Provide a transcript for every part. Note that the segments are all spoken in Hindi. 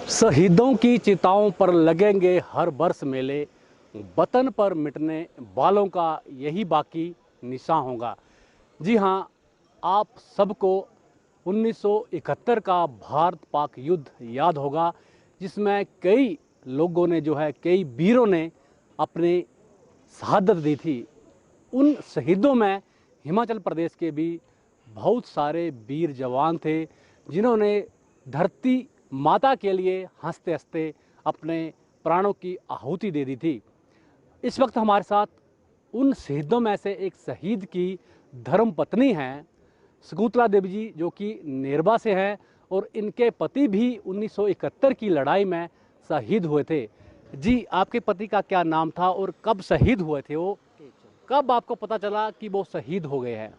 शहीदों की चिताओं पर लगेंगे हर वर्ष मेले, वतन पर मिटने वालों का यही बाकी निशान होगा। जी हाँ, आप सबको 1971 का भारत पाक युद्ध याद होगा, जिसमें कई लोगों ने कई वीरों ने अपनी शहादत दी थी। उन शहीदों में हिमाचल प्रदेश के भी बहुत सारे वीर जवान थे, जिन्होंने धरती माता के लिए हंसते हंसते अपने प्राणों की आहुति दे दी थी। इस वक्त हमारे साथ उन शहीदों में से एक शहीद की धर्म पत्नी हैं शकुंतला देवी जी, जो कि नेरबा से हैं और इनके पति भी 1971 की लड़ाई में शहीद हुए थे। जी, आपके पति का क्या नाम था और कब शहीद हुए थे वो? कब आपको पता चला कि वो शहीद हो गए हैं?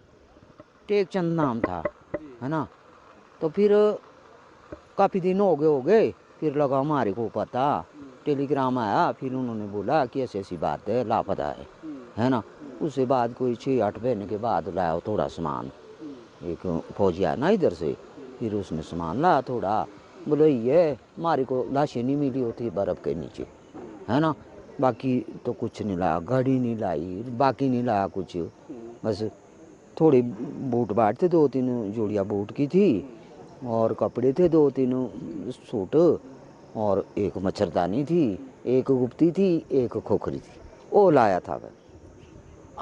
टेकचंद नाम था, है ना। तो फिर काफ़ी दिन हो गए, फिर लगा हमारे को पता, टेलीग्राम आया, फिर उन्होंने बोला कि ऐसी ऐसी बात है, लापता है ना। उसके बाद कोई 6-8 महीने के बाद लाया थोड़ा सामान, एक फौजी आया ना इधर से, फिर उसने सामान लाया थोड़ा, बोले ये हमारे को लाशें नहीं मिली होती बर्फ़ के नीचे, है ना। बाकी तो कुछ नहीं लाया, घड़ी नहीं लाई, बाकी नहीं लाया कुछ, बस थोड़ी बूट बाट थे, 2-3 जोड़ियाँ बूट की थी, और कपड़े थे 2-3 सूट, और एक मच्छरदानी थी, एक गुप्ती थी, एक खोखरी थी, वो लाया था वह।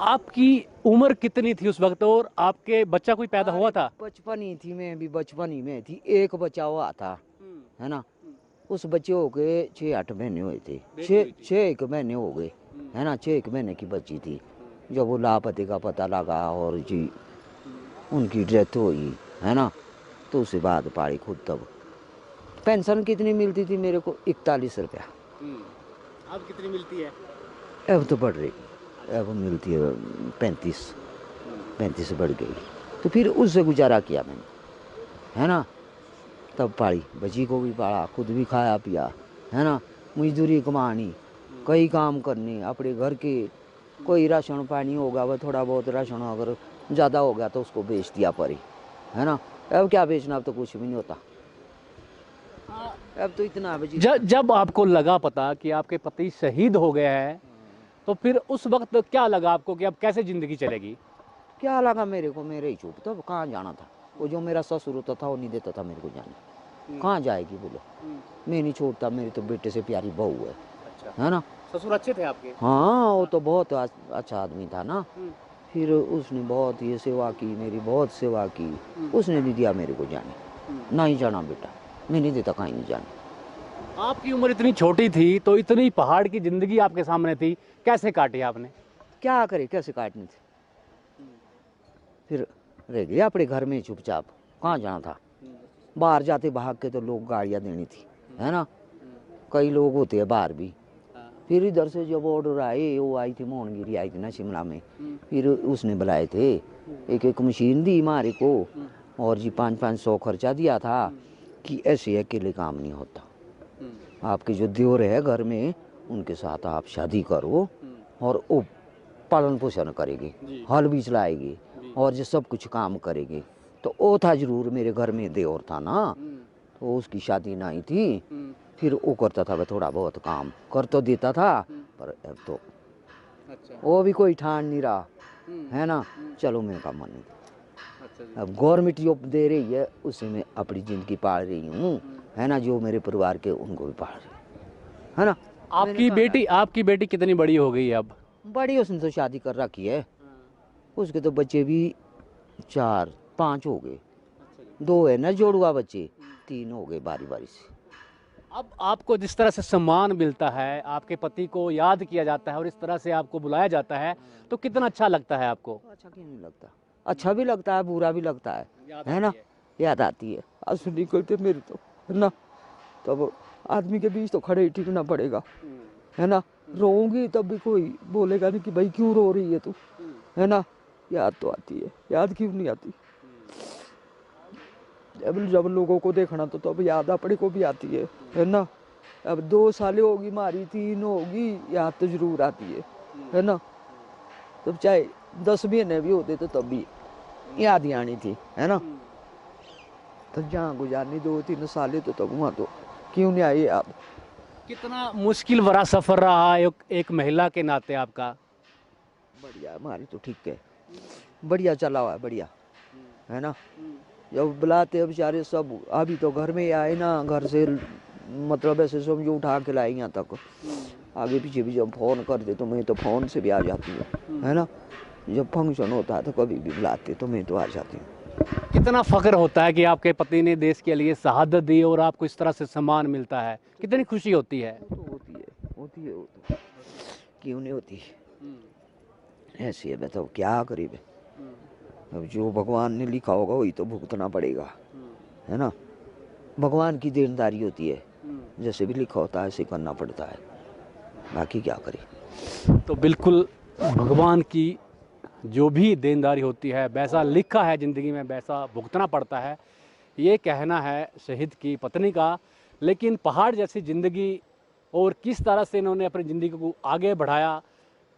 आपकी उम्र कितनी थी उस वक्त और आपके बच्चा कोई पैदा हुआ था? बचपन ही थी, मैं भी बचपन ही में थी, एक बच्चा हुआ था, है ना। उस बच्चे हो गए 6-8 महीने हुए थे, 6-1 महीने हो गए, है ना। 6-1 महीने की बच्ची थी जब वो लापते का पता लगा, और जी उनकी डेथ हुई, है ना। तो उसके बाद पाड़ी खुद। तब पेंशन कितनी मिलती थी मेरे को? 41 रुपया। अब कितनी मिलती है? अब तो बढ़ रही, अब मिलती है 35 बढ़ गई। तो फिर उससे गुजारा किया मैंने, है ना। तब पाड़ी बच्ची को भी पाला, खुद भी खाया पिया, है ना। मजदूरी कमानी, कई काम करने अपने घर के, कोई राशन पानी होगा वह थोड़ा बहुत राशन अगर ज़्यादा हो गया तो उसको बेच दिया परी, है ना। अब क्या बेचना, अब तो कुछ भी नहीं होता, अब तो इतना बची। जब आपको लगा पता कि आपके पति शहीद हो गए हैं, तो फिर उस वक्त क्या लगा आपको कि अब कैसे जिंदगी चलेगी? क्या लगा मेरे को, मेरे ही चुप, तब कहाँ जाना था। वो जो मेरा ससुर होता था वो नहीं देता था मेरे को जाने, कहाँ जाएगी बोलो। मैं नहीं छोड़ता, मेरी तो बेटे से प्यारी बहू है ना। ससुर अच्छे थे आपके? हाँ, वो तो बहुत अच्छा आदमी था ना। फिर उसने बहुत ये सेवा की, मेरी बहुत सेवा की, उसने नहीं दिया मेरे को जाने, ना ही जाना बेटा, मैं नहीं देता कहीं नहीं जाने। आपकी उम्र इतनी छोटी थी तो इतनी पहाड़ की जिंदगी आपके सामने थी, कैसे काटी आपने? क्या करे, कैसे काटनी थी। फिर रह गया अपने घर में चुपचाप, कहाँ जाना था। बाहर जाते भाग के तो लोग गाड़ियाँ देनी थी, है ना। कई लोग होते हैं बाहर भी। फिर इधर से जब ऑर्डर आए, वो आई थी मोहनगिरी आई थी ना शिमला में, फिर उसने बुलाए थे, एक एक मशीन दी हमारे को, और जी 500-500 खर्चा दिया था कि ऐसे अकेले काम नहीं होता, आपके जो देवर है घर में उनके साथ आप शादी करो, और वो पालन पोषण करेगी, हल भी चलाएगी, और जो सब कुछ काम करेगी। तो वो था जरूर, मेरे घर में देवर था ना, तो उसकी शादी नहीं थी। फिर वो करता था, वह थोड़ा बहुत काम कर तो देता था, पर अब तो वो भी कोई ठान नहीं रहा, है ना। चलो मैं का मन नहीं, अब गवर्नमेंट जो दे रही है उससे मैं अपनी ज़िंदगी पाल रही हूँ, है ना। जो मेरे परिवार के उनको भी पाल रही, है ना। आपकी बेटी कितनी बड़ी हो गई है अब? बड़ी उसने तो शादी कर रखी है, उसके तो बच्चे भी 4-5 हो गए, 2 है ना जोड़ुआ बच्चे, 3 हो गए बारी बारी से। अब आपको जिस तरह से सम्मान मिलता है, आपके पति को याद किया जाता है और इस तरह से आपको बुलाया जाता है, तो कितना अच्छा लगता है आपको? अच्छा क्यों नहीं लगता, अच्छा भी लगता है, बुरा भी लगता है ना। याद आती है, आंसू निकलते मेरे तो, है ना। तब आदमी के बीच तो खड़े ही टिकना पड़ेगा, है ना। रोऊंगी तब भी कोई बोलेगा नहीं कि भाई क्यों रो रही है तू, है ना। याद तो आती है, याद क्यों नहीं आती। जब लोगों को देखना तो तब याद अपने को भी आती है ना। अब 2 साल होगी मारी, 3 होगी, याद तो जरूर आती है ना। तब चाहे 10 महीने भी होते तो तब भी याद ही आनी थी, है ना। तो जहाँ गुजारनी 2-3 साल तो तब वहाँ तो क्यों नहीं आई आप? कितना मुश्किल भरा सफ़र रहा एक महिला के नाते आपका? बढ़िया, हमारी तो ठीक है, बढ़िया चला हुआ है, बढ़िया है ना। जब बुलाते हैं बेचारे सब, अभी तो घर में ही आए ना, घर से मतलब ऐसे समझो उठा के लाए यहाँ तक। आगे पीछे भी जब फ़ोन करते तो मैं तो फ़ोन से भी आ जाती हूँ, है ना। जब फंक्शन होता है तो कभी भी बुलाते तो मैं तो आ जाती हूँ। कितना फ़ख्र होता है कि आपके पति ने देश के लिए शहादत दी और आपको इस तरह से सम्मान मिलता है, कितनी खुशी होती है। वो तो होती है वो तो, क्यों नहीं होती, ऐसी है। बताओ क्या करीब है, अब जो भगवान ने लिखा होगा वही तो भुगतना पड़ेगा, है ना। भगवान की देनदारी होती है, जैसे भी लिखा होता है ऐसे करना पड़ता है, बाकी क्या करें। तो बिल्कुल भगवान की जो भी देनदारी होती है वैसा लिखा है ज़िंदगी में वैसा भुगतना पड़ता है, ये कहना है शहीद की पत्नी का। लेकिन पहाड़ जैसी ज़िंदगी और किस तरह से इन्होंने अपनी ज़िंदगी को आगे बढ़ाया,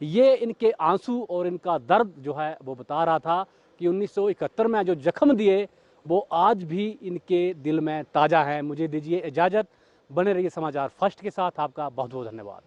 ये इनके आंसू और इनका दर्द जो है वो बता रहा था कि 1971 में जो जख्म दिए वो आज भी इनके दिल में ताज़ा हैं। मुझे दीजिए इजाज़त, बने रहिए समाचार फर्स्ट के साथ। आपका बहुत बहुत धन्यवाद।